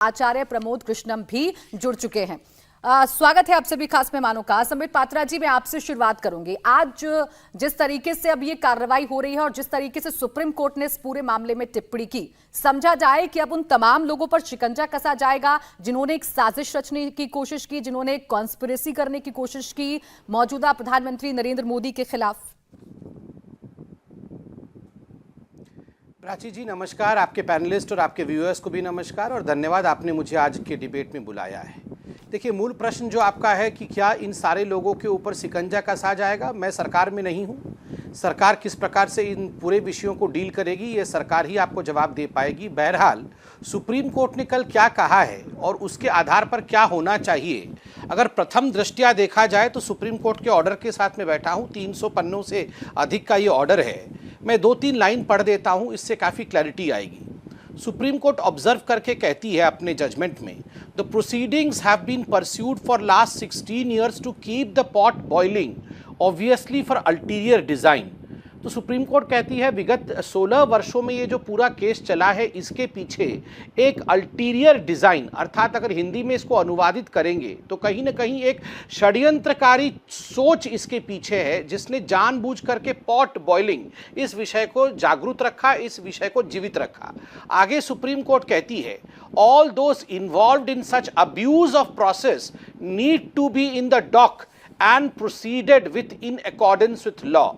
आचार्य प्रमोद कृष्णम भी जुड़ चुके हैं। स्वागत है आप सभी खास मेहमानों का। संबित पात्रा जी, मैं आपसे शुरुआत करूंगी। आज जिस तरीके से अब ये कार्रवाई हो रही है और जिस तरीके से सुप्रीम कोर्ट ने इस पूरे मामले में टिप्पणी की, समझा जाए कि अब उन तमाम लोगों पर शिकंजा कसा जाएगा जिन्होंने एक साजिश रचने की कोशिश की, जिन्होंने एक कॉन्स्पिरेसी करने की कोशिश की मौजूदा प्रधानमंत्री नरेंद्र मोदी के खिलाफ। प्राची जी नमस्कार, आपके पैनलिस्ट और आपके व्यूअर्स को भी नमस्कार और धन्यवाद, आपने मुझे आज के डिबेट में बुलाया है। देखिए, मूल प्रश्न जो आपका है कि क्या इन सारे लोगों के ऊपर शिकंजा कसा जाएगा। मैं सरकार में नहीं हूँ, सरकार किस प्रकार से इन पूरे विषयों को डील करेगी ये सरकार ही आपको जवाब दे पाएगी। बहरहाल सुप्रीम कोर्ट ने कल क्या कहा है और उसके आधार पर क्या होना चाहिए, अगर प्रथम दृष्टया देखा जाए तो सुप्रीम कोर्ट के ऑर्डर के साथ में बैठा हूँ। 300 पन्नों से अधिक का ये ऑर्डर है। मैं 2-3 लाइन पढ़ देता हूँ, इससे काफ़ी क्लैरिटी आएगी। सुप्रीम कोर्ट ऑब्जर्व करके कहती है अपने जजमेंट में, the proceedings have been pursued for last 16 years to keep the pot boiling, obviously for ulterior design. तो सुप्रीम कोर्ट कहती है विगत 16 वर्षों में ये जो पूरा केस चला है, इसके पीछे एक अल्टीरियर डिज़ाइन, अर्थात अगर हिंदी में इसको अनुवादित करेंगे तो कहीं ना कहीं एक षड्यंत्रकारी सोच इसके पीछे है, जिसने जानबूझ करके पॉट बॉइलिंग इस विषय को जागरूक रखा, इस विषय को जीवित रखा। आगे सुप्रीम कोर्ट कहती है all those involved in such abuse of process need to be in the dock and proceeded with in accordance with law।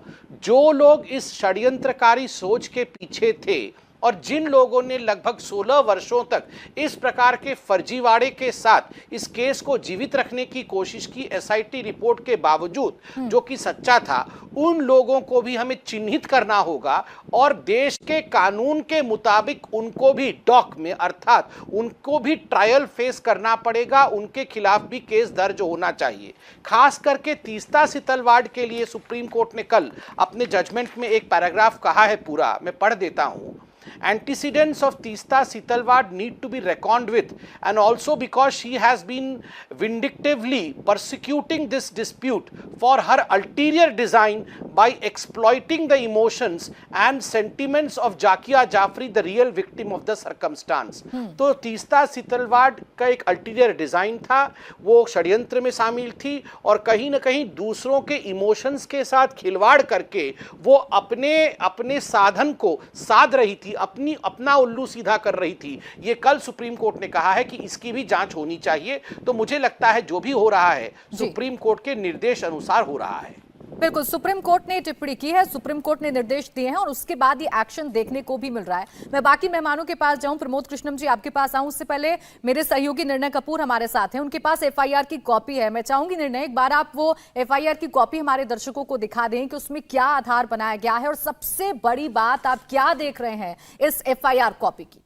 जो लोग इस षड्यंत्रकारी सोच के पीछे थे और जिन लोगों ने लगभग 16 वर्षों तक इस प्रकार के फर्जीवाड़े के साथ इस केस को जीवित रखने की कोशिश की एसआईटी रिपोर्ट के बावजूद, जो कि सच्चा था, उन लोगों को भी हमें चिन्हित करना होगा और देश के कानून के मुताबिक उनको भी डॉक में, अर्थात उनको भी ट्रायल फेस करना पड़ेगा, उनके खिलाफ भी केस दर्ज होना चाहिए। खास करके तीस्ता सीतलवाड़ के लिए सुप्रीम कोर्ट ने कल अपने जजमेंट में एक पैराग्राफ कहा है, पूरा मैं पढ़ देता हूं। Antecedents of Teesta Setalvad need to be reckoned with, and also because she has been vindictively persecuting this dispute for her ulterior design by exploiting the emotions and sentiments of Jakia Jafri, the real victim of the circumstance। तो तीस्ता सीतलवाड़ का एक ulterior design था, वो षड्यंत्र में शामिल थी और कहीं ना कहीं दूसरों के इमोशंस के साथ खिलवाड़ करके वो अपने साधन को साध रही थी, अपना उल्लू सीधा कर रही थी। ये कल सुप्रीम कोर्ट ने कहा है कि इसकी भी जांच होनी चाहिए। तो मुझे लगता है जो भी हो रहा है सुप्रीम कोर्ट के निर्देश अनुसार हो रहा है। बिल्कुल, सुप्रीम कोर्ट ने टिप्पणी की है, सुप्रीम कोर्ट ने निर्देश दिए हैं और उसके बाद ये एक्शन देखने को भी मिल रहा है। मैं बाकी मेहमानों के पास जाऊं, प्रमोद कृष्णम जी आपके पास आऊं, उससे पहले मेरे सहयोगी निर्णय कपूर हमारे साथ हैं, उनके पास एफआईआर की कॉपी है। मैं चाहूंगी निर्णय, एक बार आप वो एफआईआर की कॉपी हमारे दर्शकों को दिखा दें कि उसमें क्या आधार बनाया गया है और सबसे बड़ी बात आप क्या देख रहे हैं इस एफआईआर कॉपी की।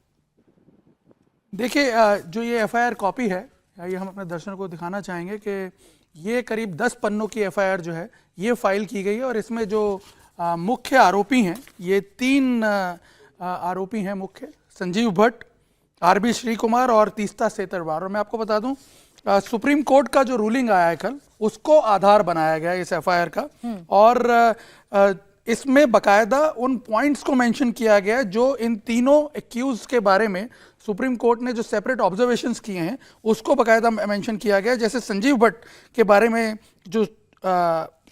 देखिए, जो ये एफआईआर कॉपी है, ये हम अपने दर्शकों को दिखाना चाहेंगे कि ये करीब 10 पन्नों की एफआईआर जो है ये फाइल की गई है और इसमें जो मुख्य आरोपी हैं, ये 3 आरोपी हैं मुख्य, संजीव भट्ट, आरबी श्री कुमार और तीस्ता सेतलवाड़। और मैं आपको बता दूं, सुप्रीम कोर्ट का जो रूलिंग आया है कल, उसको आधार बनाया गया है इस एफआईआर का और इसमें बकायदा उन पॉइंट्स को मेंशन किया गया है जो इन तीनों एक्यूज के बारे में सुप्रीम कोर्ट ने जो सेपरेट ऑब्जर्वेशंस किए हैं उसको बकायदा मेंशन किया गया है। जैसे संजीव भट्ट के बारे में जो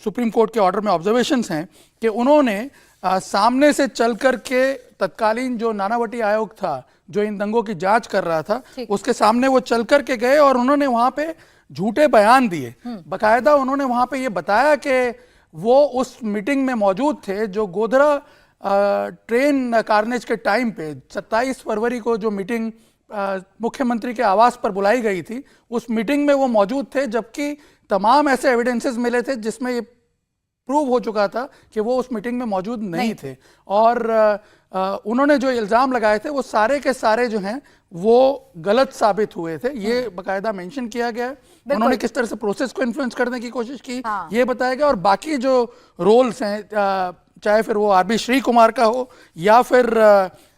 सुप्रीम कोर्ट के ऑर्डर में ऑब्जर्वेशंस हैं कि उन्होंने सामने से चल कर के तत्कालीन जो नानावटी आयोग था जो इन दंगों की जांच कर रहा था, उसके सामने वो चल कर के गए और उन्होंने वहां पे झूठे बयान दिए। बकायदा उन्होंने वहां पे ये बताया कि वो उस मीटिंग में मौजूद थे जो गोधरा ट्रेन कार्नेज के टाइम पे 27 फरवरी को जो मीटिंग मुख्यमंत्री के आवास पर बुलाई गई थी, उस मीटिंग में वो मौजूद थे, जबकि तमाम ऐसे एविडेंसेस मिले थे जिसमें ये प्रूव हो चुका था कि वो उस मीटिंग में मौजूद नहीं थे। और उन्होंने जो इल्ज़ाम लगाए थे वो सारे के सारे जो हैं वो गलत साबित हुए थे। ये बकायदा मेंशन किया गया है। उन्होंने किस तरह से प्रोसेस को इन्फ्लुएंस करने की कोशिश की, ये बताया गया। और बाकी जो रोल्स हैं, चाहे फिर वो आरबी श्री कुमार का हो या फिर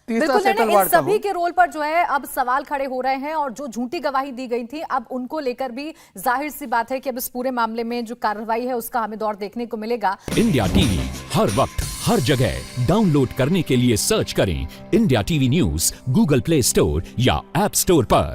तीस्ता सेतलवाड़ इन सभी के रोल पर जो है अब सवाल खड़े हो रहे हैं और जो झूठी गवाही दी गई थी, अब उनको लेकर भी जाहिर सी बात है कि अब इस पूरे मामले में जो कार्रवाई है उसका हमें दौर देखने को मिलेगा। इंडिया टीवी हर वक्त हर जगह डाउनलोड करने के लिए सर्च करें India TV news Google play store या ऐप स्टोर पर।